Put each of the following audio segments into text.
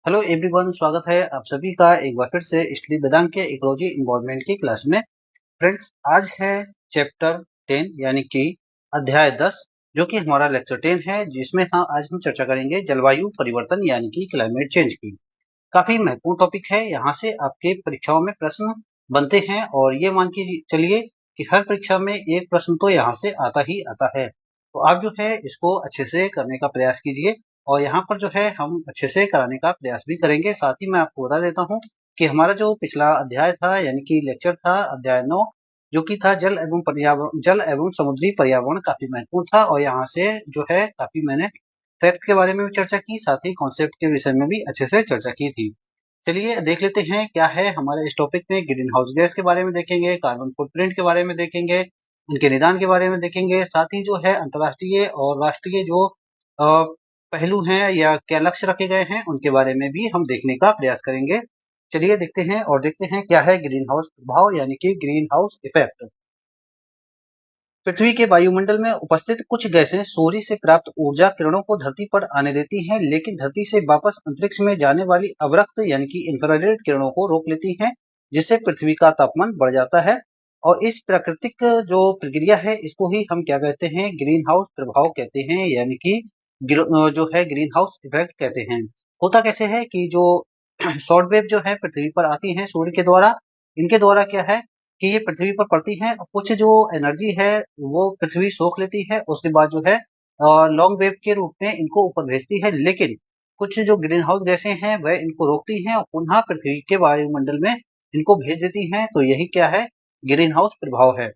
Hello everyone, स्वागत है आप सभी का एक बार फिर से स्टडी वेदांग के इकोलॉजी इन्वायरमेंट की क्लास में। फ्रेंड्स, आज है चैप्टर 10 यानी कि अध्याय 10 जो कि हमारा लेक्चर 10 है, जिसमें आज हम चर्चा करेंगे जलवायु परिवर्तन यानी कि क्लाइमेट चेंज की। काफी महत्वपूर्ण टॉपिक है। यहाँ से आपके परीक्षाओं में प्रश्न बनते हैं और ये मान के चलिए कि हर परीक्षा में एक प्रश्न तो यहाँ से आता ही आता है। तो आप जो है इसको अच्छे से करने का प्रयास कीजिए और यहाँ पर जो है हम अच्छे से कराने का प्रयास भी करेंगे। साथ ही मैं आपको बता देता हूँ कि हमारा जो पिछला अध्याय था यानी कि लेक्चर था अध्याय 9, जो कि था जल एवं समुद्री पर्यावरण, काफी महत्वपूर्ण था और यहाँ से जो है काफी मैंने फैक्ट के बारे में भी चर्चा की, साथ ही कॉन्सेप्ट के विषय में भी अच्छे से चर्चा की थी। चलिए देख लेते हैं क्या है हमारे इस टॉपिक में। ग्रीन हाउस गैस के बारे में देखेंगे, कार्बन फुटप्रिंट के बारे में देखेंगे, उनके निदान के बारे में देखेंगे, साथ ही जो है अंतर्राष्ट्रीय और राष्ट्रीय जो पहलू हैं या क्या लक्ष्य रखे गए हैं उनके बारे में भी हम देखने का प्रयास करेंगे। चलिए देखते हैं और देखते हैं क्या है ग्रीन हाउस प्रभाव यानी कि ग्रीन हाउस इफेक्ट। पृथ्वी के वायुमंडल में उपस्थित कुछ गैसें सूर्य से प्राप्त ऊर्जा किरणों को धरती पर आने देती हैं, लेकिन धरती से वापस अंतरिक्ष में जाने वाली अवरक्त यानी कि इंफ्रारेड किरणों को रोक लेती हैं, जिससे पृथ्वी का तापमान बढ़ जाता है। और इस प्राकृतिक जो प्रक्रिया है इसको ही हम क्या कहते हैं, ग्रीन हाउस प्रभाव कहते हैं, यानी कि जो है ग्रीन हाउस इफेक्ट कहते हैं। होता कैसे है कि जो शॉर्ट वेव जो है पृथ्वी पर आती है सूर्य के द्वारा, इनके द्वारा क्या है कि ये पृथ्वी पर पड़ती हैं और कुछ जो एनर्जी है वो पृथ्वी सोख लेती है। उसके बाद जो है लॉन्ग वेव के रूप में इनको ऊपर भेजती है, लेकिन कुछ जो ग्रीन हाउस गैसें हैं वह इनको रोकती हैं और पुनः पृथ्वी के वायुमंडल में इनको भेज देती हैं। तो यही क्या है, ग्रीन हाउस प्रभाव है।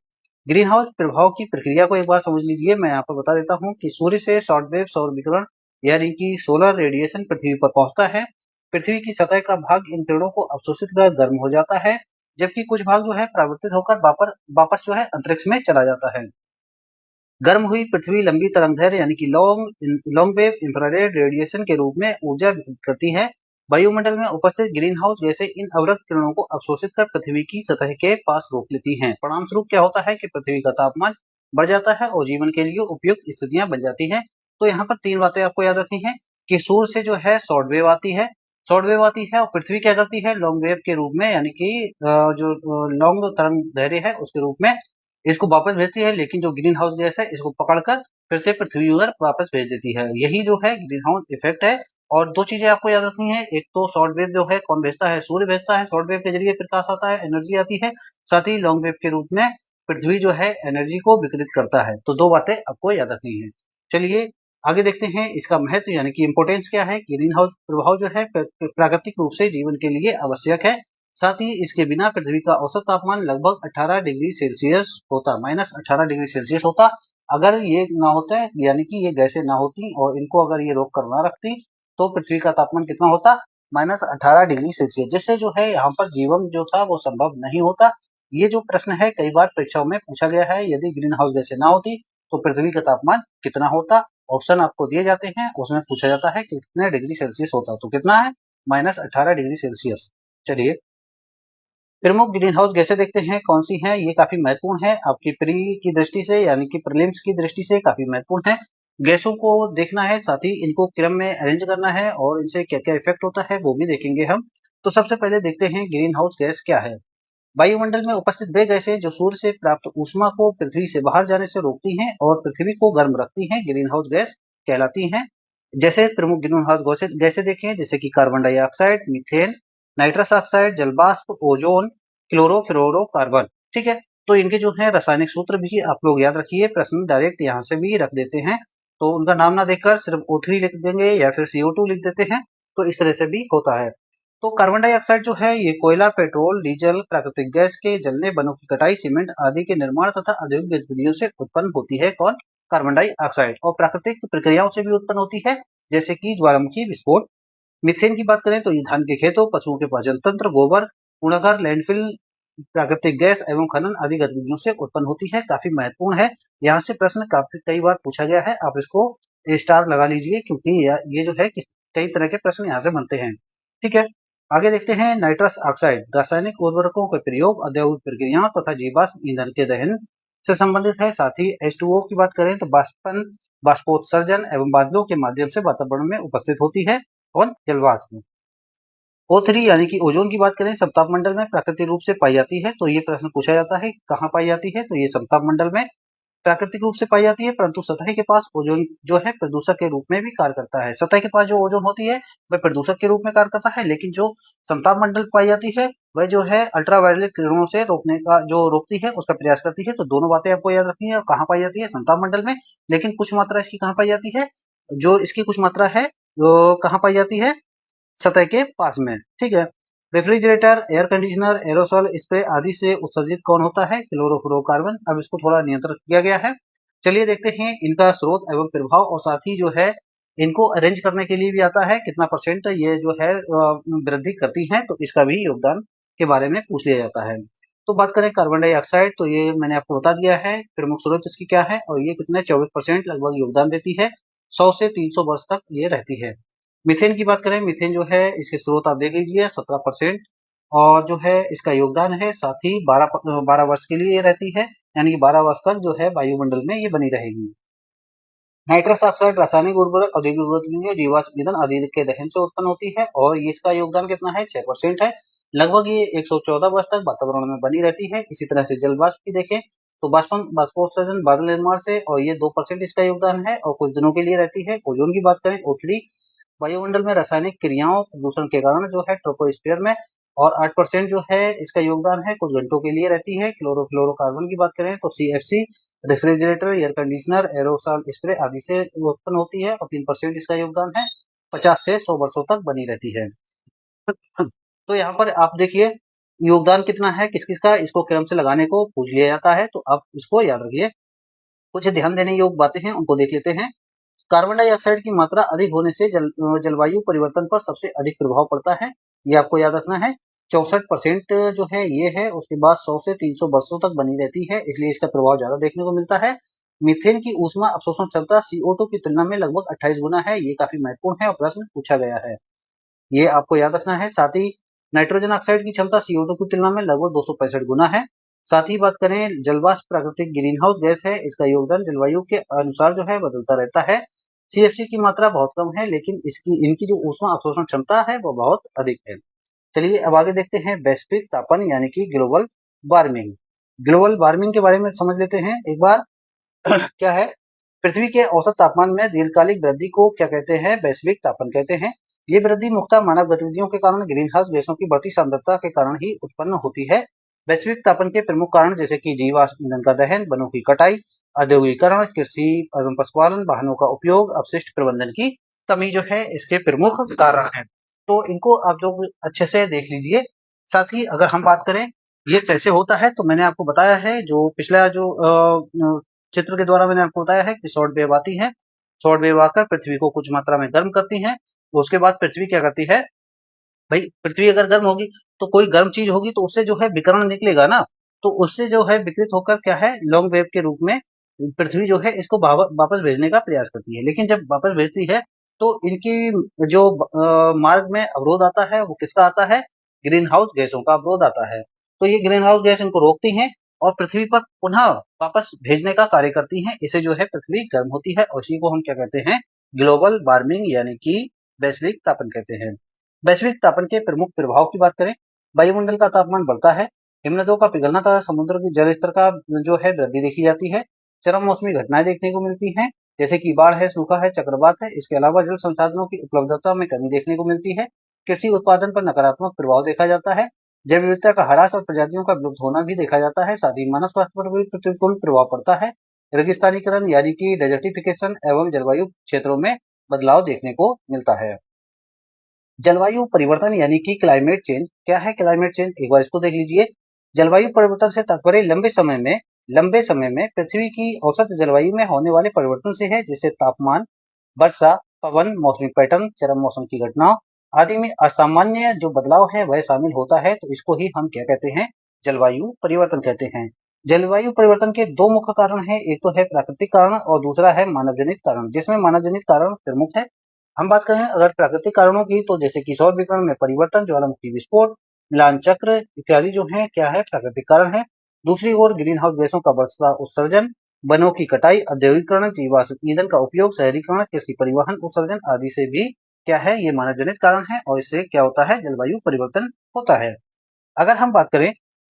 ग्रीन हाउस प्रभाव की प्रक्रिया को एक बार समझ लीजिए। मैं यहाँ पर बता देता हूँ कि सूर्य से शॉर्ट वेव सौर विकिरण यानी कि सोलर रेडिएशन पृथ्वी पर पहुंचता है। पृथ्वी की सतह का भाग इन किरणों को अवशोषित कर गर्म हो जाता है, जबकि कुछ भाग जो है परावर्तित होकर वापस जो है अंतरिक्ष में चला जाता है। गर्म हुई पृथ्वी लंबी तरंगदैर्घ्य यानी कि लॉन्ग वेव इंफ्रारेड रेडिएशन के रूप में ऊर्जा विकिरित करती है। वायुमंडल में उपस्थित ग्रीन हाउस गैसें इन अवरक्त किरणों को अवशोषित कर पृथ्वी की सतह के पास रोक लेती हैं। परिणाम स्वरूप क्या होता है कि पृथ्वी का तापमान बढ़ जाता है और जीवन के लिए उपयुक्त स्थितियां बन जाती हैं। तो यहाँ पर तीन बातें आपको याद रखनी है कि सूर्य से जो है शॉर्ट वेव आती है और पृथ्वी क्या करती है, लॉन्ग वेव के रूप में यानी कि जो लॉन्ग तरंग दैर्घ्य है उसके रूप में इसको वापस भेजती है, लेकिन जो ग्रीन हाउस गैस है इसको पकड़कर फिर से पृथ्वी पर वापस भेज देती है। यही जो है ग्रीन हाउस इफेक्ट है। और दो चीजें आपको याद रखनी है, एक तो शॉर्ट वेव जो है कौन भेजता है, सूर्य भेजता है, शॉर्ट वेव के जरिए प्रकाश आता है, एनर्जी आती है। साथ ही लॉन्ग वेव के रूप में पृथ्वी जो है एनर्जी को विकिरित करता है। तो दो बातें आपको याद रखनी है। चलिए आगे देखते हैं इसका महत्व यानी कि इंपोर्टेंस क्या है। ग्रीन हाउस प्रभाव जो है प्राकृतिक रूप से जीवन के लिए आवश्यक है। साथ ही इसके बिना पृथ्वी का औसत तापमान लगभग 18 डिग्री सेल्सियस होता, -18 डिग्री सेल्सियस होता। अगर ये ना होता है यानी कि ये गैसें ना होती और इनको अगर ये रोक कर ना रखती तो पृथ्वी का तापमान कितना होता, -18 डिग्री सेल्सियस, जिससे जो है यहाँ पर जीवन जो था वो संभव नहीं होता। ये जो प्रश्न है कई बार परीक्षाओं में पूछा गया है, यदि ग्रीन हाउस गैसें ना होती तो पृथ्वी का तापमान कितना होता। ऑप्शन आपको दिए जाते हैं, उसमें पूछा जाता है कि कितने डिग्री सेल्सियस होता, तो कितना है, -18 डिग्री सेल्सियस। चलिए प्रमुख ग्रीन हाउस गैसें देखते हैं कौन सी हैं। ये काफी महत्वपूर्ण है आपकी प्री की दृष्टि से यानी कि प्रीलिम्स की दृष्टि से काफी महत्वपूर्ण है। गैसों को देखना है, साथ ही इनको क्रम में अरेंज करना है और इनसे क्या क्या इफेक्ट होता है वो भी देखेंगे हम। तो सबसे पहले देखते हैं ग्रीन हाउस गैस क्या है। वायुमंडल में उपस्थित वे गैसें जो सूर्य से प्राप्त ऊष्मा को पृथ्वी से बाहर जाने से रोकती हैं और पृथ्वी को गर्म रखती हैं, ग्रीन हाउस गैस कहलाती हैं। जैसे प्रमुख ग्रीन हाउस गैसें देखें, जैसे कि carbon dioxide, methane, nitrous oxide, जलवाष्प, ओजोन, क्लोरोफ्लोरोकार्बन। ठीक है, तो इनके जो है रासायनिक सूत्र भी आप लोग याद रखिए, प्रश्न डायरेक्ट यहाँ से भी रख देते हैं। तो उनका नाम ना देकर सिर्फ O3 लिख देंगे या फिर CO2 लिख देते हैं, तो इस तरह से भी होता है। तो कार्बन डाइऑक्साइड जो है ये कोयला, पेट्रोल, डीजल, प्राकृतिक गैस के जलने, वनों की कटाई, सीमेंट आदि के निर्माण तथा औद्योगिक गतिविधियों से उत्पन्न होती है। कौन, कार्बन डाइऑक्साइड। और प्राकृतिक प्रक्रियाओं से भी उत्पन्न होती है, जैसे कि ज्वालामुखी विस्फोट। मीथेन की बात करें तो ये धान के खेतों, पशुओं के पाचन तंत्र, गोबर, कूड़ाघर, लैंडफिल, प्राकृतिक गैस एवं खनन आदि गतिविधियों से उत्पन्न होती है। काफी महत्वपूर्ण है, यहाँ से प्रश्न काफी कई बार पूछा गया है। आप इसको स्टार लगा लीजिए क्योंकि ये जो है कई तरह के प्रश्न यहाँ से बनते हैं। ठीक है, आगे देखते हैं नाइट्रस ऑक्साइड। रासायनिक उर्वरकों के प्रयोग, औद्योगिक प्रक्रियाओं तथा जीवाश्म ईंधन के दहन से संबंधित है। साथ ही H2O की बात करें तो बाष्पोत्सर्जन एवं बादलों के माध्यम से वातावरण में उपस्थित होती है। कौन, जलवाष्प। O3 यानी कि ओजोन की बात करें समताप में प्राकृतिक रूप से पाई जाती है, तो ये प्रश्न पूछा जाता है कहाँ पाई जाती है, तो ये समताप में प्राकृतिक रूप से पाई जाती है, परंतु सतह के पास ओजोन जो है प्रदूषक के रूप में भी कार्य करता है। सतह के पास जो ओजोन होती है वह प्रदूषक के रूप में कार्य करता है, लेकिन जो समताप मंडल पाई जाती है वह जो है अल्ट्रावायलेट किरणों से रोकने का जो रोकती है उसका प्रयास करती है। तो दोनों बातें आपको याद रखनी है। कहाँ पाई जाती है? समताप मंडल में। लेकिन कुछ मात्रा इसकी कहाँ पाई जाती है? जो इसकी कुछ मात्रा है जो कहाँ पाई जाती है? सतह के पास में। ठीक है। Refrigerator, air conditioner, aerosol spray आदि से उत्सर्जित कौन होता है? क्लोरोफ्लोरोकार्बन। अब इसको थोड़ा नियंत्रित किया गया है। चलिए देखते हैं इनका स्रोत एवं प्रभाव, और साथ ही जो है इनको अरेंज करने के लिए भी आता है कितना परसेंट ये जो है वृद्धि करती हैं, तो इसका भी योगदान के बारे में पूछ लिया जाता है। तो बात करें कार्बन डाइऑक्साइड, तो ये मैंने आपको बता दिया है प्रमुख स्रोत इसकी क्या है, और ये कितने 24% लगभग योगदान देती है। 100 से 300 वर्ष तक ये रहती है। मीथेन की बात करें, मीथेन जो है इसके स्रोत आप देख लीजिए 17%, और जो है इसका योगदान है साथ ही 12 वर्ष के लिए ये रहती है, यानी कि 12 वर्ष तक जो है वायुमंडल में ये बनी रहेगी। नाइट्रस ऑक्साइड रासायनिक उर्वरक, औद्योगिक गतिविधियों, जीवाश्म ईंधन आदि के दहन से उत्पन्न होती है, और ये इसका योगदान कितना है? 6% है। लगभग ये 114 वर्ष तक वातावरण में बनी रहती है। इसी तरह से जल वाष्प की देखें तो बाष्पोत्सर्जन बादल निर्माण से, और ये 2% इसका योगदान है, और कुछ दिनों के लिए रहती है। ओजोन की बात करें, O3 वायुमंडल में रासायनिक क्रियाओं प्रदूषण के कारण जो है ट्रोपोस्फीयर में, और 8% जो है इसका योगदान है, कुछ घंटों के लिए रहती है। क्लोरोफ्लोरोकार्बन की बात करें तो CFC refrigerator, air conditioner, aerosol spray आदि से उत्पन्न होती है, और 3% इसका योगदान है। 50 से 100 वर्षों तक बनी रहती है। तो यहाँ पर आप देखिए योगदान कितना है किस किस का, इसको क्रम से लगाने को पूछ लिया जाता है, तो आप इसको याद रखिए। कुछ ध्यान देने योग्य बातें हैं उनको देख लेते हैं। कार्बन डाइऑक्साइड की मात्रा अधिक होने से जलवायु परिवर्तन पर सबसे अधिक प्रभाव पड़ता है, ये आपको याद रखना है। 64% जो है ये है, उसके बाद 100 से 300 वर्षों तक बनी रहती है, इसलिए इसका प्रभाव ज्यादा देखने को मिलता है। मीथेन की ऊष्मा अवशोषण क्षमता CO2 की तुलना में लगभग 28 गुना है, ये काफी महत्वपूर्ण है और प्रश्न पूछा गया है, ये आपको याद रखना है। साथ ही नाइट्रोजन ऑक्साइड की क्षमता CO2 की तुलना में लगभग 265 गुना है। साथ ही बात करें जलवाष्प प्राकृतिक ग्रीन हाउस गैस है, इसका योगदान जलवायु के अनुसार जो है बदलता रहता है। CFC की मात्रा बहुत कम है, लेकिन इनकी जो ऊष्मा अवशोषण क्षमता है वो बहुत अधिक है। चलिए अब आगे देखते हैं वैश्विक तापन यानी कि ग्लोबल वार्मिंग। ग्लोबल वार्मिंग के बारे में समझ लेते हैं एक बार। क्या है? पृथ्वी के औसत तापमान में दीर्घकालिक वृद्धि को क्या कहते हैं? वैश्विक तापन कहते हैं। ये वृद्धि मुख्यतः मानव गतिविधियों के कारण ग्रीन हाउस गैसों की बढ़ती सांद्रता के कारण ही उत्पन्न होती है। वैश्विक तापन के प्रमुख कारण जैसे कि जीवाश्म ईंधन का दहन, वनों की कटाई, औद्योगिकरण, कृषि एवं पशुपालन, वाहनों का उपयोग, अपशिष्ट प्रबंधन की कमी जो है इसके प्रमुख कारण है। तो इनको आप लोग अच्छे से देख लीजिए। साथ ही अगर हम बात करें ये कैसे होता है, तो मैंने आपको बताया है जो पिछला जो चित्र के द्वारा मैंने आपको बताया है कि शॉर्ट वेव आती है, शॉर्ट वेव आकर पृथ्वी को कुछ मात्रा में गर्म करती हैं, तो उसके बाद पृथ्वी क्या करती है, भाई पृथ्वी अगर गर्म होगी तो कोई गर्म चीज होगी तो उससे जो है विकिरण निकलेगा ना, तो उससे जो है विकृत होकर क्या है लॉन्ग वेव के रूप में पृथ्वी जो है इसको वापस भेजने का प्रयास करती है। लेकिन जब वापस भेजती है तो इनकी जो मार्ग में अवरोध आता है वो किसका आता है? ग्रीन हाउस गैसों का अवरोध आता है। तो ये ग्रीन हाउस गैस इनको रोकती हैं और पृथ्वी पर पुनः वापस भेजने का कार्य करती हैं। इसे जो है पृथ्वी गर्म होती है, और इसी को हम क्या कहते हैं? ग्लोबल वार्मिंग यानी कि वैश्विक तापन कहते हैं। वैश्विक तापन के प्रमुख प्रभाव की बात करें, वायुमंडल का तापमान बढ़ता है, हिमनदों का पिघलना तथा समुद्र की जल स्तर का जो है वृद्धि देखी जाती है। चरम मौसमी घटनाएं देखने को मिलती हैं, जैसे कि बाढ़ है, सूखा है, चक्रवात है। इसके अलावा जल संसाधनों की उपलब्धता में कमी देखने को मिलती है। कृषि उत्पादन पर नकारात्मक प्रभाव देखा जाता है। जैव विविधता का ह्रास और प्रजातियों का विलुप्त होना भी देखा जाता है। साथ ही मानव स्वास्थ्य पर भी प्रतिकूल प्रभाव पड़ता है। रेगिस्तानीकरण यानी कि डेजर्टिफिकेशन एवं जलवायु क्षेत्रों में बदलाव देखने को मिलता है। जलवायु परिवर्तन यानी कि क्लाइमेट चेंज क्या है? क्लाइमेट चेंज एक बार इसको देख लीजिए। जलवायु परिवर्तन से तात्पर्य लंबे समय में पृथ्वी की औसत जलवायु में होने वाले परिवर्तन से है, जैसे तापमान, वर्षा, पवन, मौसमी पैटर्न, चरम मौसम की घटनाओं आदि में असामान्य जो बदलाव है वह शामिल होता है। तो इसको ही हम क्या कहते हैं? जलवायु परिवर्तन कहते हैं। जलवायु परिवर्तन के दो मुख्य कारण हैं, एक तो है प्राकृतिक कारण और दूसरा है मानव जनित कारण, जिसमें मानव जनित कारण प्रमुख है। हम बात करें अगर प्राकृतिक कारणों की, तो जैसे कि सौर विकिरण में परिवर्तन, ज्वालामुखी विस्फोट, मिलान चक्र इत्यादि जो है क्या है? प्राकृतिक कारण है। दूसरी ओर ग्रीन हाउस गैसों का बढ़ता उत्सर्जन, वनों की कटाई, औद्योगिकरण, जीवाश्म ईंधन का उपयोग, शहरीकरण, कृषि परिवहन उत्सर्जन आदि से भी क्या है, ये मानव जनित कारण है और इससे क्या होता है, जलवायु परिवर्तन होता है। अगर हम बात करें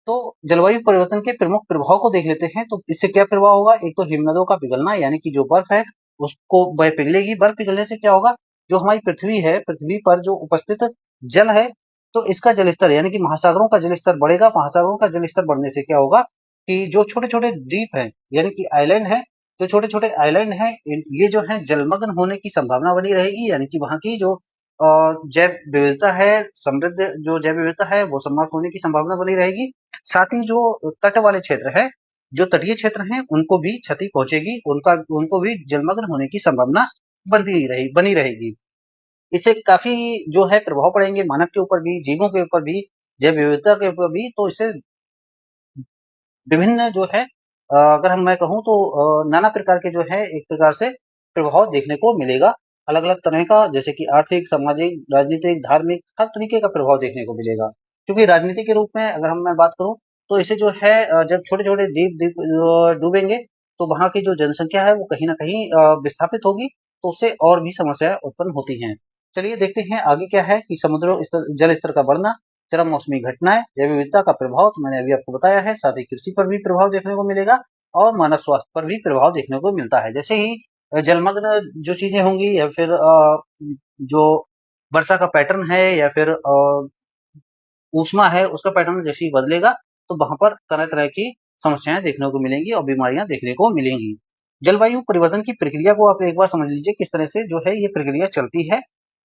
तो जलवायु परिवर्तन के प्रमुख प्रभाव को देख लेते हैं, तो इससे क्या प्रभाव होगा। एक तो हिमनदों का पिघलना, यानी कि जो बर्फ है उसको वह पिघलेगी। बर्फ पिघलने से क्या होगा, जो हमारी पृथ्वी है, पृथ्वी पर जो उपस्थित जल है, तो इसका जलस्तर यानी कि महासागरों का जलस्तर बढ़ेगा। महासागरों का जलस्तर बढ़ने से क्या होगा कि जो छोटे छोटे द्वीप हैं यानी कि आइलैंड है, जो छोटे छोटे आइलैंड हैं, ये जो है जलमग्न होने की संभावना बनी रहेगी। यानी कि वहां की जो जैव विविधता है, समृद्ध जो जैव विविधता है, वो समाप्त होने की संभावना बनी रहेगी। साथ ही जो तट वाले क्षेत्र है, जो तटीय क्षेत्र हैं, उनको भी क्षति पहुंचेगी। उनको भी जलमग्न होने की संभावना बनी रहेगी। इससे काफी जो है प्रभाव पड़ेंगे मानव के ऊपर भी, जीवों के ऊपर भी, जैव विविधता के ऊपर भी। तो इससे विभिन्न जो है अगर मैं कहूँ तो नाना प्रकार के जो है एक प्रकार से प्रभाव देखने को मिलेगा। अलग-अलग तरह का, जैसे कि आर्थिक, सामाजिक, राजनीतिक, धार्मिक, हर तरीके का प्रभाव देखने को मिलेगा। क्योंकि राजनीति के रूप में अगर मैं बात करूँ तो इसे जो है जब छोटे-छोटे द्वीप द्वीप डूबेंगे तो वहाँ की जो जनसंख्या है वो कहीं न कहीं विस्थापित होगी, तो उससे और भी समस्याएँ उत्पन्न होती हैं। चलिए देखते हैं आगे क्या है कि समुद्र स्तर जल स्तर का बढ़ना, चरम मौसमी घटनाएं, जैव विविधता का प्रभाव तो मैंने अभी आपको बताया है। साथ ही कृषि पर भी प्रभाव देखने को मिलेगा और मानव स्वास्थ्य पर भी प्रभाव देखने को मिलता है। जैसे ही जलमग्न जो चीजें होंगी या फिर जो वर्षा का पैटर्न है या फिर ऊष्मा है उसका पैटर्न जैसे ही बदलेगा तो वहां पर तरह तरह की समस्याएं देखने को मिलेंगी और बीमारियां देखने को मिलेंगी। जलवायु परिवर्तन की प्रक्रिया को आप एक बार समझ लीजिए किस तरह से जो है ये प्रक्रिया चलती है।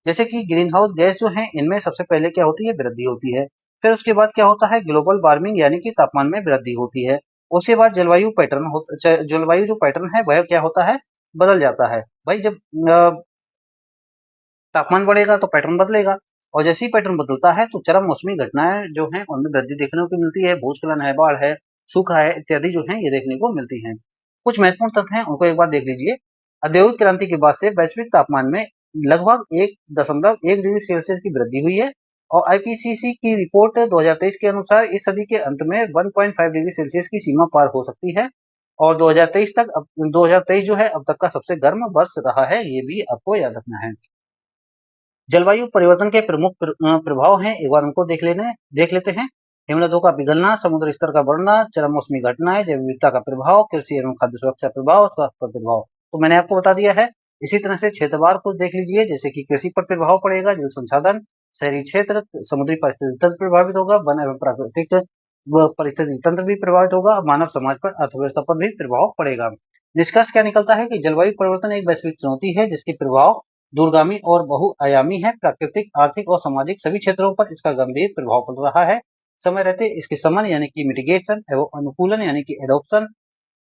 जैसे कि ग्रीन हाउस गैस जो है इनमें सबसे पहले क्या होती है, वृद्धि होती है। फिर उसके बाद क्या होता है, ग्लोबल वार्मिंग यानी कि तापमान में वृद्धि होती है। उसके बाद जलवायु जो पैटर्न है वह क्या होता है, बदल जाता है। भाई जब तापमान बढ़ेगा तो पैटर्न बदलेगा और जैसे ही पैटर्न बदलता है तो चरम मौसमी घटनाएं जो हैं उनमें वृद्धि देखने को मिलती है। भूस्खलन है, बाढ़ है, सूखा है इत्यादि जो है ये देखने को मिलती हैं। कुछ महत्वपूर्ण तथ्य हैं उनको एक बार देख लीजिए। औद्योगिक क्रांति के बाद से वैश्विक तापमान में लगभग 1.1 डिग्री सेल्सियस की वृद्धि हुई है और आईपीसीसी की रिपोर्ट 2023 के अनुसार इस सदी के अंत में 1.5 डिग्री सेल्सियस की सीमा पार हो सकती है और 2023 जो है अब तक का सबसे गर्म वर्ष रहा है, ये भी आपको याद रखना है। जलवायु परिवर्तन के प्रमुख प्रभाव हैं, एक बार उनको देख लेते हैं। हिमनदों का पिघलना, समुद्र स्तर का बढ़ना, चरम मौसमी घटनाएं, जैव विविधता का प्रभाव, कृषि एवं खाद्य सुरक्षा प्रभाव, स्वास्थ्य पर प्रभाव। तो मैंने आपको बता दिया है। इसी तरह से क्षेत्रवार को देख लीजिए, जैसे कि कृषि पर प्रभाव पड़ेगा, जल संसाधन, शहरी क्षेत्र, समुद्री पारिस्थितिक तंत्र प्रभावित होगा, वन एवं प्राकृतिक परिस्थितिक तंत्र भी प्रभावित होगा, मानव समाज पर, अर्थव्यवस्था पर भी प्रभाव पड़ेगा। निष्कर्ष क्या निकलता है कि जलवायु परिवर्तन एक वैश्विक चुनौती है जिसके प्रभाव दूरगामी और बहुआयामी है। प्राकृतिक, आर्थिक और सामाजिक सभी क्षेत्रों पर इसका गंभीर प्रभाव पड़ रहा है। समय रहते इसके शमन यानी कि मिटिगेशन एवं अनुकूलन यानी कि एडॉप्शन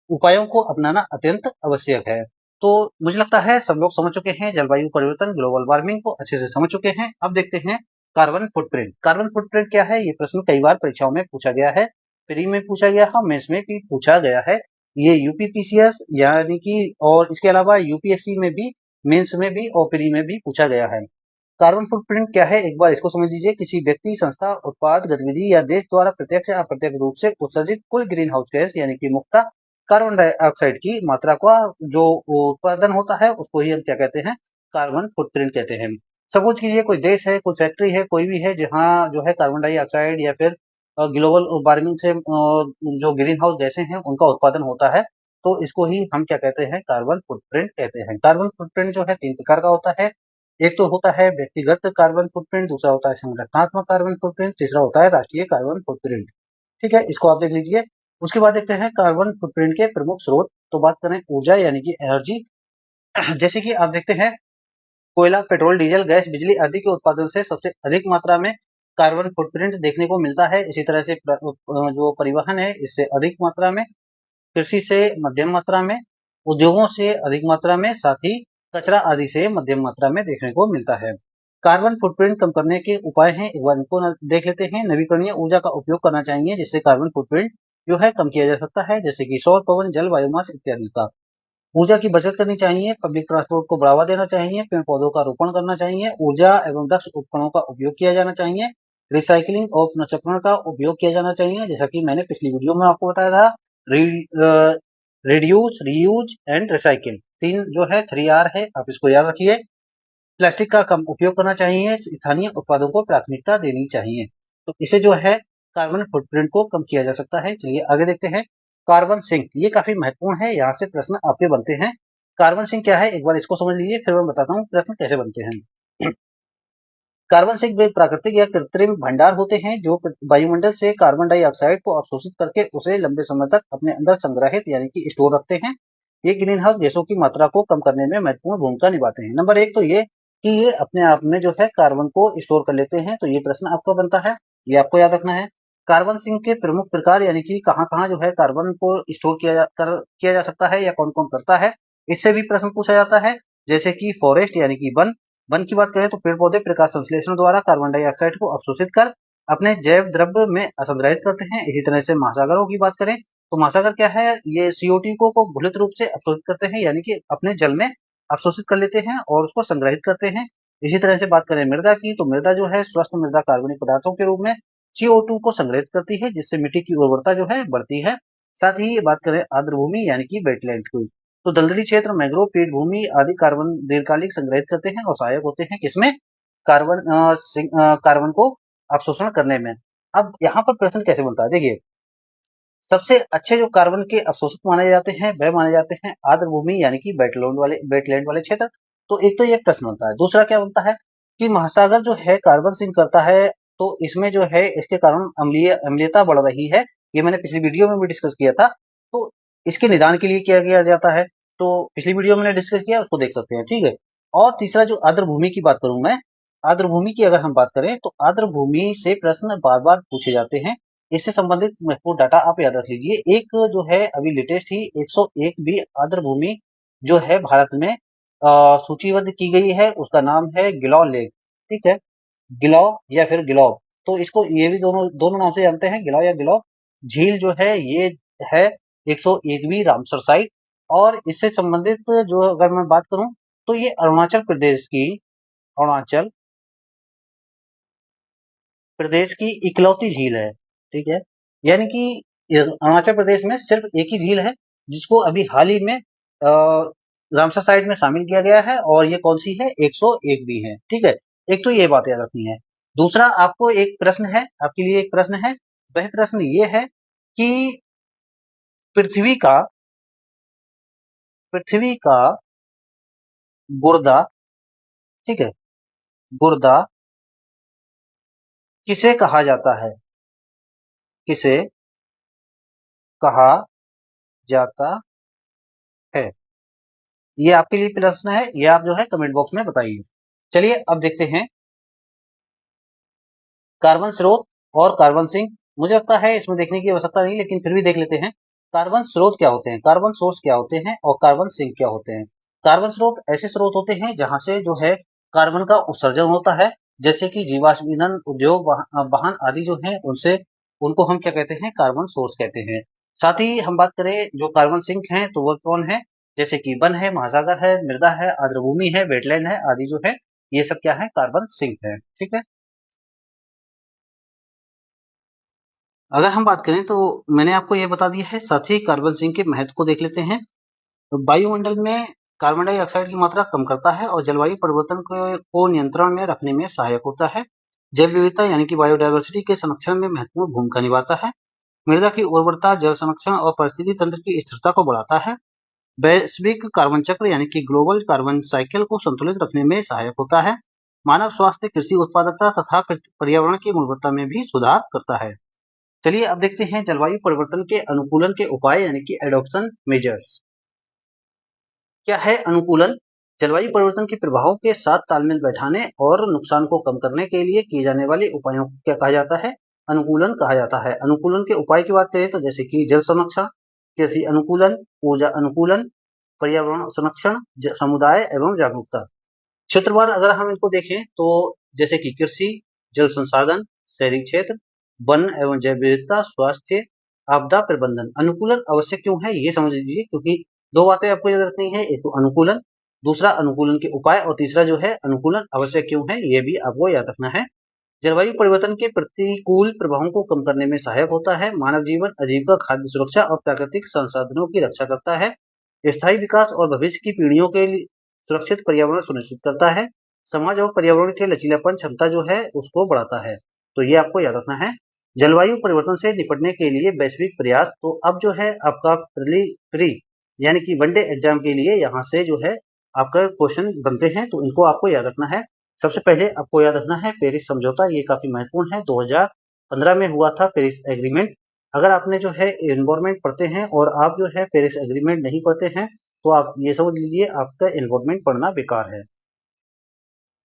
उपायों को अपनाना अत्यंत आवश्यक है। तो मुझे लगता है सब लोग समझ चुके हैं जलवायु परिवर्तन, ग्लोबल वार्मिंग को अच्छे से समझ चुके हैं। अब देखते हैं कार्बन फुटप्रिंट। कार्बन फुटप्रिंट क्या है, ये प्रश्न कई बार परीक्षाओं में पूछा गया है। प्री में पूछा गया है, मेंस में भी पूछा गया है। ये यूपीपीसीएस यानी कि और इसके अलावा यूपीएससी में भी, मेंस में भी और प्री में भी पूछा गया है। कार्बन फुटप्रिंट क्या है, एक बार इसको समझ लीजिए। किसी व्यक्ति, संस्था, उत्पाद, गतिविधि या देश द्वारा प्रत्यक्ष या अप्रत्यक्ष रूप से उत्सर्जित कुल ग्रीन हाउस गैस यानी कि मुक्ता कार्बन डाइऑक्साइड की मात्रा का जो उत्पादन होता है उसको ही हम क्या कहते हैं, कार्बन फुटप्रिंट कहते हैं। सपोज कीजिए कोई देश है, कोई फैक्ट्री है, कोई भी है जहाँ जो है कार्बन डाइऑक्साइड या फिर ग्लोबल वार्मिंग से जो ग्रीन हाउस गैसें हैं उनका उत्पादन होता है, तो इसको ही हम क्या कहते हैं, कार्बन फुटप्रिंट कहते हैं। कार्बन फुटप्रिंट जो है 3 प्रकार का होता है। एक तो होता है व्यक्तिगत कार्बन फुटप्रिंट, दूसरा होता है संगठनात्मक कार्बन फुटप्रिंट, तीसरा होता है राष्ट्रीय कार्बन फुटप्रिंट। ठीक है, इसको आप देख लीजिए। उसके बाद देखते हैं कार्बन फुटप्रिंट के प्रमुख स्रोत। तो बात करें ऊर्जा यानी कि एनर्जी, जैसे कि आप देखते हैं कोयला, पेट्रोल, डीजल, गैस, बिजली आदि के उत्पादन से सबसे अधिक मात्रा में कार्बन फुटप्रिंट देखने को मिलता है। इसी तरह से जो परिवहन है इससे अधिक मात्रा में, कृषि से मध्यम मात्रा में, उद्योगों से अधिक मात्रा में, साथ ही कचरा आदि से मध्यम मात्रा में देखने को मिलता है। कार्बन फुटप्रिंट कम करने के उपाय हैं, एक बार इनको देख लेते हैं। नवीकरणीय ऊर्जा का उपयोग करना चाहिए जिससे कार्बन फुटप्रिंट जो है कम किया जा सकता है, जैसे कि सौर, पवन, जल, बायोमास इत्यादि का। ऊर्जा की बचत करनी चाहिए, पब्लिक ट्रांसपोर्ट को बढ़ावा देना चाहिए, पेड़ पौधों का रोपण करना चाहिए, ऊर्जा एवं दक्ष उपकरणों का उपयोग किया जाना चाहिए, रिसाइकलिंग और पुनर्चक्रण का उपयोग किया जाना चाहिए, जैसा कि मैंने पिछली वीडियो में आपको बताया था। रिड्यूस, रीयूज एंड रिसाइकिल, तीन जो है 3R है, आप इसको याद रखिए। प्लास्टिक का कम उपयोग करना चाहिए, स्थानीय उत्पादों को प्राथमिकता देनी चाहिए। तो इसे जो है कार्बन फुटप्रिंट को कम किया जा सकता है। चलिए आगे देखते हैं। कार्बन सिंक, ये काफी महत्वपूर्ण है, यहाँ से प्रश्न आपके बनते हैं। कार्बन सिंक क्या है, एक बार इसको समझ लीजिए, फिर मैं बताता हूँ प्रश्न कैसे बनते हैं। कार्बन सिंक वे प्राकृतिक या कृत्रिम भंडार होते हैं जो वायुमंडल से कार्बन डाइऑक्साइड को अवशोषित करके उसे लंबे समय तक अपने अंदर संग्रहित यानी कि स्टोर रखते हैं। ये ग्रीन हाउस गैसों की मात्रा को कम करने में महत्वपूर्ण भूमिका निभाते हैं। नंबर एक तो ये कि ये अपने आप में जो है कार्बन को स्टोर कर लेते हैं। तो ये प्रश्न आपका बनता है, ये आपको याद रखना है। कार्बन सिंक के प्रमुख प्रकार यानी कि कहाँ कहाँ जो है कार्बन को स्टोर किया जा सकता है या कौन कौन करता है, इससे भी प्रश्न पूछा जाता है। जैसे कि फॉरेस्ट यानी कि वन, वन की बात करें तो पेड़ पौधे प्रकाश संश्लेषण द्वारा कार्बन डाइऑक्साइड को अवशोषित कर अपने जैव द्रव्य में संग्रहित करते हैं। इसी तरह से महासागरों की बात करें तो महासागर क्या है, ये CO2 को घुलित रूप से अवशोषित करते हैं यानी कि अपने जल में अवशोषित कर लेते हैं और उसको संग्रहित करते हैं। इसी तरह से बात करें मृदा की तो मृदा जो है स्वस्थ मृदा कार्बनिक पदार्थों के रूप में CO2 को संग्रहित करती है जिससे मिट्टी की उर्वरता जो है बढ़ती है। साथ ही बात करें आर्द्र भूमि यानी कि वेटलैंड की तो दलदली क्षेत्र, मैंग्रोव, पीठभूमि आदि कार्बन दीर्घकालिक संग्रहित करते हैं और सहायक होते हैं किसमें, कार्बन को अवशोषण करने में। अब यहाँ पर प्रश्न कैसे बनता है, देखिए सबसे अच्छे जो कार्बन के अवशोषक माने जाते हैं वह माने जाते हैं आर्द्र भूमि यानी कि वेटलैंड वाले क्षेत्र। तो एक तो ये प्रश्न बनता है। दूसरा क्या बनता है कि महासागर जो है कार्बन सिंक करता है तो इसमें जो है इसके कारण अम्लीयता बढ़ रही है। ये मैंने पिछली वीडियो में भी डिस्कस किया था। तो इसके निदान के लिए क्या किया जाता है, तो पिछली वीडियो में मैंने डिस्कस किया, उसको देख सकते हैं, ठीक है। और तीसरा जो आर्द्र भूमि की बात करूं मैं, आर्द्र भूमि की अगर हम बात करें तो आर्द्र भूमि से प्रश्न बार बार पूछे जाते हैं। इससे संबंधित महत्वपूर्ण डाटा आप याद रख लीजिए। एक जो है अभी लेटेस्ट ही 101 भी आर्द्र भूमि जो है भारत में सूचीबद्ध की गई है, उसका नाम है गिलौ लेक, ठीक है, गिलौ या फिर गिलौब। तो इसको ये भी दोनों दोनों नाम से जानते हैं, गिलौ या गिलौ झील जो है ये है 101वीं रामसर साइट। और इससे संबंधित जो अगर मैं बात करूं तो ये अरुणाचल प्रदेश की इकलौती झील है, ठीक है। यानी कि अरुणाचल प्रदेश में सिर्फ एक ही झील है जिसको अभी हाल ही में रामसर साइट में शामिल किया गया है और ये कौन सी है, 101 भी है, ठीक है। एक तो ये बात याद रखनी है। दूसरा आपको एक प्रश्न है, आपके लिए एक प्रश्न है, वह प्रश्न ये है कि पृथ्वी का पृथ्वी का गुर्दा, ठीक है, गुर्दा किसे कहा जाता है, किसे कहा जाता है, ये आपके लिए प्रश्न है, ये आप जो है कमेंट बॉक्स में बताइए। चलिए अब देखते हैं कार्बन स्रोत और कार्बन सिंक। मुझे लगता है इसमें देखने की आवश्यकता नहीं, लेकिन फिर भी देख लेते हैं। कार्बन स्रोत क्या होते हैं, कार्बन सोर्स क्या होते हैं और कार्बन सिंक क्या होते हैं। कार्बन स्रोत ऐसे स्रोत होते हैं जहां से जो है कार्बन का उत्सर्जन होता है, जैसे कि जीवाश्म ईंधन उद्योग, वाहन आदि जो है उनसे, उनको हम क्या कहते हैं, कार्बन सोर्स कहते हैं। साथ ही हम बात करें जो कार्बन सिंक है तो वह कौन है, जैसे कि वन है, महासागर है, मृदा है, आर्द्रभूमि है, वेटलैंड है आदि जो है, ये सब क्या है, कार्बन सिंक है, ठीक है। अगर हम बात करें तो मैंने आपको ये बता दिया है, साथ ही कार्बन सिंक के महत्व को देख लेते हैं। तो वायुमंडल में कार्बन डाइऑक्साइड की मात्रा कम करता है और जलवायु परिवर्तन को नियंत्रण में रखने में सहायक होता है। जैव विविधता यानी कि बायोडायवर्सिटी के संरक्षण में महत्वपूर्ण भूमिका निभाता है। मृदा की उर्वरता, जल संरक्षण और पारिस्थितिकी तंत्र की स्थिरता को बढ़ाता है। वैश्विक कार्बन चक्र यानी कि ग्लोबल कार्बन साइकिल को संतुलित रखने में सहायक होता है। मानव स्वास्थ्य, कृषि उत्पादकता तथा पर्यावरण की गुणवत्ता में भी सुधार करता है। चलिए अब देखते हैं जलवायु परिवर्तन के अनुकूलन के उपाय यानी कि एडॉप्शन मेजर्स। क्या है अनुकूलन, जलवायु परिवर्तन के प्रभावों के साथ तालमेल बैठाने और नुकसान को कम करने के लिए किए जाने वाले उपायों को क्या कहा जाता है, अनुकूलन कहा जाता है। अनुकूलन के उपाय की बात करें तो जैसे कि जल संरक्षण, कृषि अनुकूलन, ऊर्जा अनुकूलन, पर्यावरण संरक्षण, समुदाय एवं जागरूकता। क्षेत्रवार अगर हम इनको देखें तो जैसे कि कृषि, जल संसाधन, शहरी क्षेत्र, वन एवं जैव विविधता, स्वास्थ्य, आपदा प्रबंधन। अनुकूलन आवश्यक क्यों है ये समझ लीजिए, क्योंकि दो बातें आपको याद रखनी है, एक तो अनुकूलन, दूसरा अनुकूलन के उपाय और तीसरा जो है अनुकूलन आवश्यक क्यों है ये भी आपको याद रखना है। जलवायु परिवर्तन के प्रतिकूल प्रभावों को कम करने में सहायक होता है। मानव जीवन, आजीविका, खाद्य सुरक्षा और प्राकृतिक संसाधनों की रक्षा करता है। स्थायी विकास और भविष्य की पीढ़ियों के लिए सुरक्षित पर्यावरण सुनिश्चित करता है। समाज और पर्यावरण के लचीलापन क्षमता जो है उसको बढ़ाता है। तो ये आपको याद रखना है। जलवायु परिवर्तन से निपटने के लिए वैश्विक प्रयास। तो अब जो है आपका प्री यानी कि वनडे एग्जाम के लिए यहाँ से जो है आपका क्वेश्चन बनते हैं, तो इनको आपको याद रखना है। सबसे पहले आपको याद रखना है पेरिस समझौता, ये काफी महत्वपूर्ण है। 2015 में हुआ था पेरिस एग्रीमेंट। अगर आपने जो है एनवायरमेंट पढ़ते हैं और आप जो है पेरिस एग्रीमेंट नहीं पढ़ते हैं, तो आप ये समझ लीजिए आपका एनवायरमेंट पढ़ना बेकार है।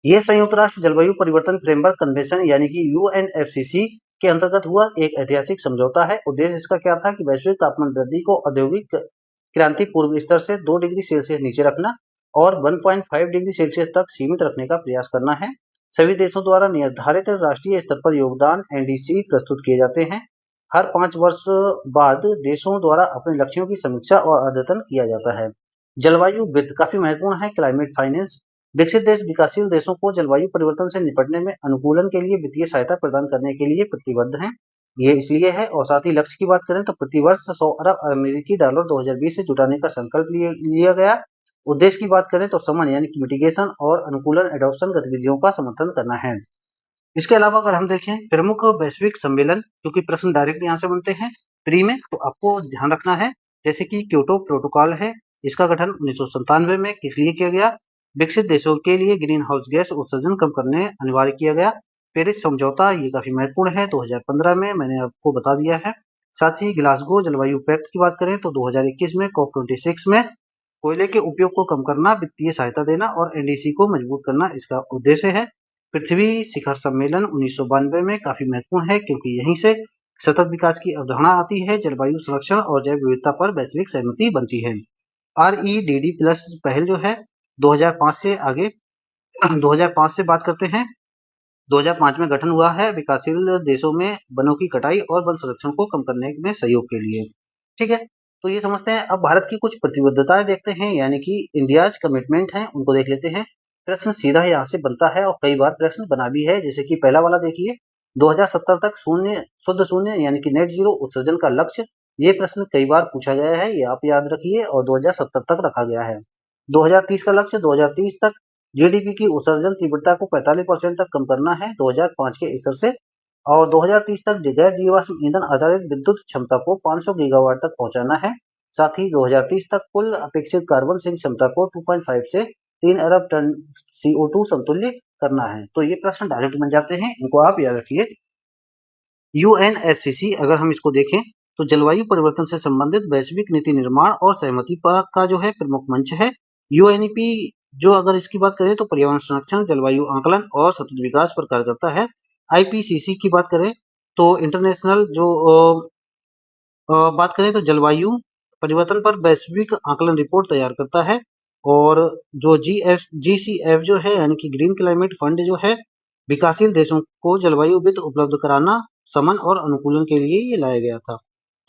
ये संयुक्त राष्ट्र जलवायु परिवर्तन फ्रेमवर्क कन्वेंशन यानी कि यूएनएफसीसी के अंतर्गत हुआ एक ऐतिहासिक समझौता है। उद्देश्य इसका क्या था कि वैश्विक तापमान वृद्धि को औद्योगिक क्रांति पूर्व स्तर से 2 डिग्री सेल्सियस नीचे रखना और 1.5 डिग्री सेल्सियस तक सीमित रखने का प्रयास करना है। सभी देशों द्वारा निर्धारित राष्ट्रीय स्तर पर योगदान एनडीसी प्रस्तुत किए जाते हैं। हर 5 वर्ष बाद देशों द्वारा अपने लक्ष्यों की समीक्षा और अद्यतन किया जाता है। जलवायु वित्त काफी महत्वपूर्ण है। क्लाइमेट फाइनेंस विकसित देश विकासशील देशों को जलवायु परिवर्तन से निपटने में अनुकूलन के लिए वित्तीय सहायता प्रदान करने के लिए प्रतिबद्ध हैं। ये इसलिए है। और साथ ही लक्ष्य की बात करें तो प्रतिवर्ष 100 अरब अमेरिकी डॉलर 2020 से जुटाने का संकल्प लिया गया। उद्देश्य की बात करें तो समन यानी कि मिटिगेशन और अनुकूलन एडॉप्शन गतिविधियों का समर्थन करना है। इसके अलावा अगर हम देखें प्रमुख वैश्विक सम्मेलन, क्योंकि प्रश्न डायरेक्ट यहाँ से बनते हैं प्री में, तो आपको ध्यान रखना है जैसे कि क्योटो प्रोटोकॉल है, इसका गठन 1997 में किस लिए किया गया? विकसित देशों के लिए ग्रीन हाउस गैस उत्सर्जन कम करने अनिवार्य किया गया। पेरिस समझौता ये काफी महत्वपूर्ण है, 2015 में मैंने आपको बता दिया है। साथ ही ग्लासगो जलवायु पैक्ट की बात करें तो 2021 में COP26 में कोयले के उपयोग को कम करना, वित्तीय सहायता देना और एनडीसी को मजबूत करना इसका उद्देश्य है। पृथ्वी शिखर सम्मेलन 1992 में काफी महत्वपूर्ण है, क्योंकि यहीं से सतत विकास की अवधारणा आती है। जलवायु संरक्षण और जैव विविधता पर वैश्विक सहमति बनती है। REDD प्लस पहल जो है 2005 से आगे 2005 से बात करते हैं। 2005 में गठन हुआ है विकासशील देशों में वनों की कटाई और वन संरक्षण को कम करने में सहयोग के लिए। ठीक है, तो ये समझते हैं। अब भारत की कुछ प्रतिबद्धताएं देखते हैं, यानी कि इंडियाज कमिटमेंट है, उनको देख लेते हैं। प्रश्न सीधा यहाँ से बनता है और कई बार प्रश्न बना भी है। जैसे कि पहला वाला देखिए, 2070 तक शुद्ध शून्य यानी कि नेट जीरो उत्सर्जन का लक्ष्य। ये प्रश्न कई बार पूछा गया है, ये आप याद रखिए। और 2070 तक रखा गया है। 2030 का लक्ष्य, 2030 तक जीडीपी की उत्सर्जन तीव्रता को 45% तक कम करना है 2005 के स्तर से। और 2030 तक गैर जीवाश्म ईंधन आधारित विद्युत क्षमता को 500 गीगावाट तक पहुंचाना है। साथ ही 2030 तक कुल अपेक्षित कार्बन सिंक क्षमता को 2.5 से 3 अरब टन CO2 समतुल्य करना है। तो ये प्रश्न डायरेक्ट बन जाते हैं, इनको आप याद रखिए। यूएनएफसीसी अगर हम इसको देखें तो जलवायु परिवर्तन से संबंधित वैश्विक नीति निर्माण और सहमति का जो है प्रमुख मंच है। यूएनईपी जो अगर इसकी बात करें तो पर्यावरण संरक्षण, जलवायु आकलन और सतत विकास पर कार्य करता है। आईपीसीसी की बात करें तो इंटरनेशनल जो बात करें तो जलवायु परिवर्तन पर वैश्विक आकलन रिपोर्ट तैयार करता है। और जो जीसीएफ जो है यानी कि ग्रीन क्लाइमेट फंड जो है, विकासशील देशों को जलवायु वित्त उपलब्ध कराना, समन और अनुकूलन के लिए ये लाया गया था।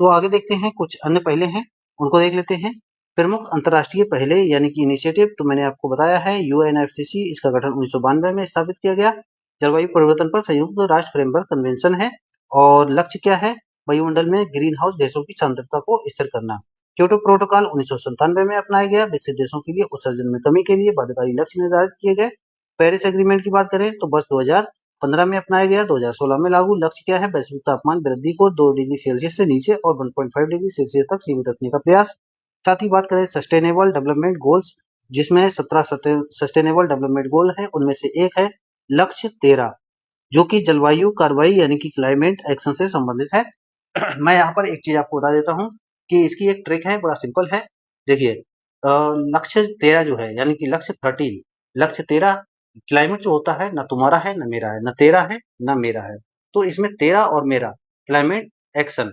तो आगे देखते हैं, कुछ अन्य पहले हैं, उनको देख लेते हैं। प्रमुख अंतर्राष्ट्रीय पहले यानी कि इनिशिएटिव, तो मैंने आपको बताया है यूएनएफसीसी, इसका गठन 1992 में स्थापित किया गया। जलवायु परिवर्तन पर संयुक्त राष्ट्र फ्रेमवर्क कन्वेंशन है। और लक्ष्य क्या है? वायुमंडल में ग्रीन हाउस गैसों की सांद्रता को स्थिर करना। क्योटो प्रोटोकॉल 1997 में अपनाया गया। विकसित देशों के लिए उत्सर्जन में कमी के लिए बाध्यकारी लक्ष्य निर्धारित किए गए। पेरिस एग्रीमेंट की बात करें तो वर्ष 2015 में अपनाया गया, 2016 में लागू। लक्ष्य क्या है? वैश्विक तापमान वृद्धि को 2 डिग्री सेल्सियस से नीचे और 1.5 डिग्री सेल्सियस तक सीमित रखने का प्रयास। साथ ही बात करें सस्टेनेबल डेवलपमेंट गोल्स, जिसमें 17 सस्टेनेबल डेवलपमेंट गोल है, उनमें से एक है लक्ष्य 13, जो कि जलवायु कार्रवाई यानी कि क्लाइमेट एक्शन से संबंधित है। मैं यहाँ पर एक चीज आपको बता देता हूँ कि इसकी एक ट्रिक है, बड़ा सिंपल है। देखिए, लक्ष्य 13 जो है यानी कि लक्ष्य 13, लक्ष्य 13 क्लाइमेट जो होता है, ना तुम्हारा है ना मेरा है, ना तेरा है ना मेरा है। तो इसमें तेरा और मेरा क्लाइमेट एक्शन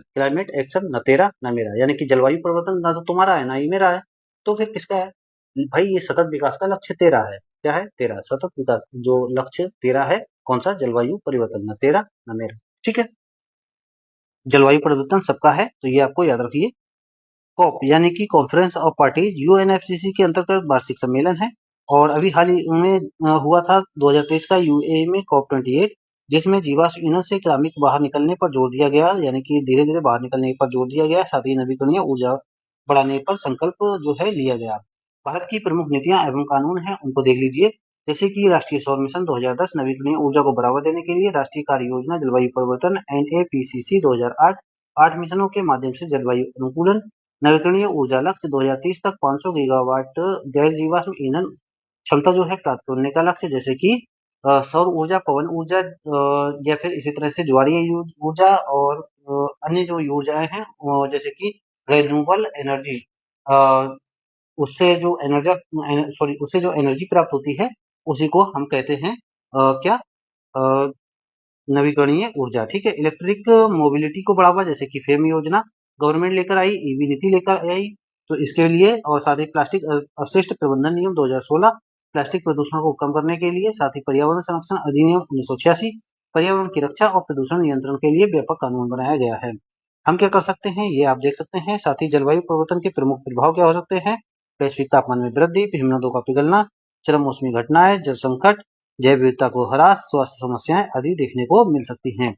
ना तेरा ना मेरा, यानी कि जलवायु परिवर्तन ना तो तुम्हारा है ना ही मेरा है। तो फिर किसका है भाई? ये सतत विकास का लक्ष्य 13 है। क्या है? 13 सतत विकास जो लक्ष्य 13 है, कौन सा? जलवायु परिवर्तन, ना तेरा ना मेरा। ठीक है, जलवायु परिवर्तन सबका है, तो ये आपको याद रखिए। कॉप यानी कि कॉन्फ्रेंस ऑफ पार्टीज यूएनएफसीसी के अंतर्गत वार्षिक सम्मेलन है। और अभी हाल ही में हुआ था 2023 का यूएई में COP28, जिसमें जीवाश्म ईंधन से क्रमिक बाहर निकलने पर जोर दिया गया, यानी कि धीरे धीरे बाहर निकलने पर जोर दिया गया। साथ ही नवीकरणीय ऊर्जा बढ़ाने पर संकल्प जो है लिया गया। भारत की प्रमुख नीतियां एवं कानून हैं, उनको देख लीजिए। जैसे कि राष्ट्रीय सौर मिशन 2010, नवीकरणीय ऊर्जा को बढ़ावा देने के लिए राष्ट्रीय कार्य योजना जलवायु परिवर्तन NAPCC 2008, 8 मिशनों के माध्यम से जलवायु अनुकूलन, नवीकरणीय ऊर्जा लक्ष्य 2030 तक 500 गीगावाट गैर जीवाश्म ईंधन क्षमता जो है प्राप्त करने का लक्ष्य, जैसे कि सौर ऊर्जा, पवन ऊर्जा या फिर इसी तरह से ज्वारीय ऊर्जा और अन्य जो ऊर्जाएं हैं जैसे कि रिन्यूएबल एनर्जी, उससे जो उससे जो एनर्जी प्राप्त होती है उसी को हम कहते हैं क्या अ, नवीकरणीय ऊर्जा। ठीक है, इलेक्ट्रिक मोबिलिटी को बढ़ावा, जैसे कि फेम योजना गवर्नमेंट लेकर आई, ईवी नीति लेकर आई, तो इसके लिए और साथ ही प्लास्टिक अपशिष्ट प्रबंधन नियम 2016 प्लास्टिक प्रदूषण को कम करने के लिए, साथ ही पर्यावरण संरक्षण अधिनियम 1986 पर्यावरण की रक्षा और प्रदूषण नियंत्रण के लिए व्यापक कानून बनाया गया है। हम क्या कर सकते हैं ये आप देख सकते हैं। साथ ही जलवायु परिवर्तन के प्रमुख प्रभाव क्या हो सकते हैं? वैश्विक तापमान में वृद्धि, हिमनदों का पिघलना, चरम मौसमी घटनाएं, जल संकट, जैव विविधता को ह्रास, स्वास्थ्य समस्याएं आदि देखने को मिल सकती हैं।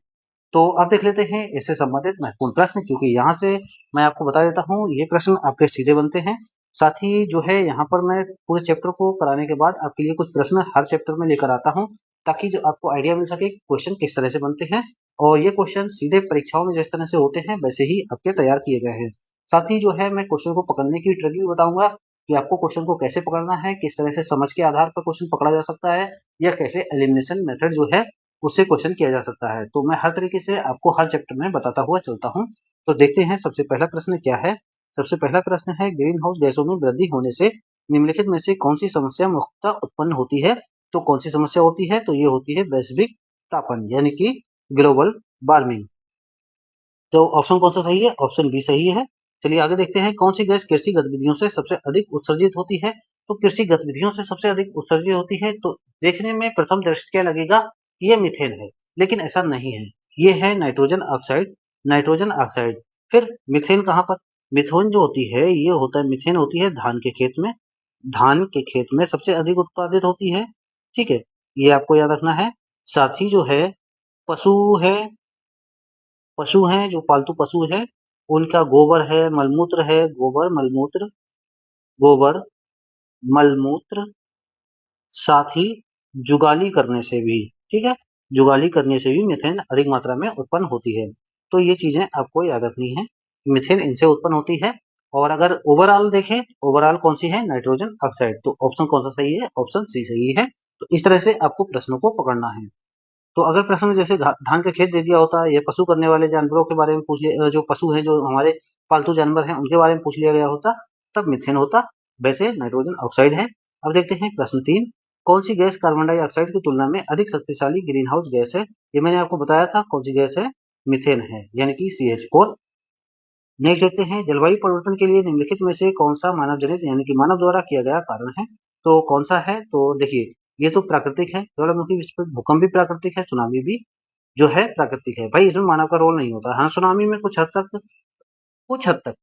तो अब देख लेते हैं इससे संबंधित महत्वपूर्ण प्रश्न, क्योंकि यहाँ से मैं आपको बता देता हूँ ये प्रश्न आपके सीधे बनते हैं। साथ ही जो है यहाँ पर मैं पूरे चैप्टर को कराने के बाद आपके लिए कुछ प्रश्न हर चैप्टर में लेकर आता हूँ, ताकि जो आपको आइडिया मिल सके क्वेश्चन किस तरह से बनते हैं, और ये क्वेश्चन सीधे परीक्षाओं में जिस तरह से होते हैं वैसे ही आपके तैयार किए गए हैं। साथ ही जो है मैं क्वेश्चन को पकड़ने की ट्रिक भी बताऊंगा कि आपको क्वेश्चन को कैसे पकड़ना है, किस तरह से समझ के आधार पर क्वेश्चन पकड़ा जा सकता है, या कैसे एलिमिनेशन मेथड जो है उससे क्वेश्चन किया जा सकता है। तो मैं हर तरीके से आपको हर चैप्टर में बताता हुआ चलता हूँ। तो देखते हैं सबसे पहला प्रश्न क्या है। सबसे पहला प्रश्न है, ग्रीन हाउस गैसों में वृद्धि होने से निम्नलिखित में से कौन सी समस्या मुख्यतः उत्पन्न होती है? तो कौन सी समस्या होती है? तो ये होती है वैश्विक तापन यानी कि ग्लोबल वार्मिंग। तो ऑप्शन कौन सा सही है? ऑप्शन बी सही है। चलिए आगे देखते हैं, कौन सी गैस कृषि गतिविधियों से सबसे अधिक उत्सर्जित होती है? तो कृषि गतिविधियों से सबसे अधिक उत्सर्जित होती है, तो देखने में प्रथम दृष्टया क्या लगेगा, ये मीथेन है, लेकिन ऐसा नहीं है। ये है नाइट्रोजन ऑक्साइड। Nitrogen oxide. फिर मीथेन कहाँ पर? मीथेन जो होती है ये होता है, मीथेन होती है धान के खेत में। धान के खेत में सबसे अधिक उत्पादित होती है। ठीक है, ये आपको याद रखना है। साथ ही जो है पशु है, पशु हैं जो पालतू पशु हैं, उनका गोबर है, मलमूत्र है, गोबर मलमूत्र, गोबर मलमूत्र, साथ ही जुगाली करने से भी, ठीक है, जुगाली करने से भी मीथेन अधिक मात्रा में उत्पन्न होती है। तो ये चीजें आपको याद रखनी है, मीथेन इनसे उत्पन्न होती है। और अगर ओवरऑल देखें, ओवरऑल कौन सी है? Nitrogen oxide. तो ऑप्शन कौन सा सही है? ऑप्शन सी सही है। तो इस तरह से आपको प्रश्नों को पकड़ना है। तो अगर प्रश्न में जैसे धान का खेत दे दिया होता या पशु करने वाले जानवरों के बारे में पूछ लिया, जो पशु हैं जो हमारे पालतू जानवर हैं उनके बारे में पूछ लिया गया होता, तब मीथेन होता, वैसे नाइट्रोजन ऑक्साइड है। अब देखते हैं प्रश्न 3, कौन सी गैस कार्बन डाइऑक्साइड की तुलना में अधिक शक्तिशाली ग्रीन हाउस गैस है? ये मैंने आपको बताया था कौन सी गैस है, मीथेन है, यानी कि CH4। नेक्स्ट देखते हैं, जलवायु परिवर्तन के लिए निम्नलिखित में से कौन सा मानव जनित यानी कि मानव द्वारा किया गया कारण है? तो कौन सा है? तो देखिए, ये तो प्राकृतिक है, ज्वालामुखी विस्फोट, भूकंप भी प्राकृतिक है, सुनामी भी जो है प्राकृतिक है। भाई इसमें मानव का रोल नहीं होता। हाँ, सुनामी में कुछ हद तक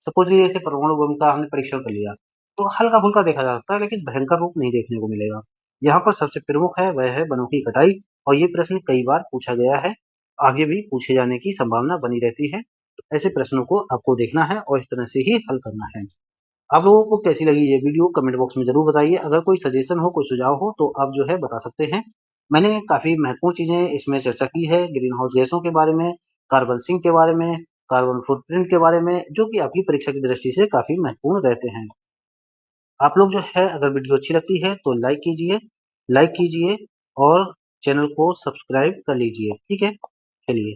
सपोज लीजिए जैसे परमाणु बम का हमने परीक्षण कर लिया, तो हल्का फुल्का देखा जा सकता है, लेकिन भयंकर रूप नहीं देखने को मिलेगा। यहाँ पर सबसे प्रमुख है वह है वनों की कटाई, और ये प्रश्न कई बार पूछा गया है, आगे भी पूछे जाने की संभावना बनी रहती है। तो ऐसे प्रश्नों को आपको देखना है और इस तरह से ही हल करना है। आप लोगों को कैसी लगी ये वीडियो कमेंट बॉक्स में जरूर बताइए। अगर कोई सजेशन हो, कोई सुझाव हो, तो आप जो है बता सकते हैं। मैंने काफी महत्वपूर्ण चीजें इसमें चर्चा की है, ग्रीन हाउस गैसों के बारे में, कार्बन सिंक के बारे में, कार्बन फुटप्रिंट के बारे में, जो कि आपकी परीक्षा की दृष्टि से काफी महत्वपूर्ण रहते हैं। आप लोग जो है अगर वीडियो अच्छी लगती है तो लाइक कीजिए और चैनल को सब्सक्राइब कर लीजिए। ठीक है, चलिए।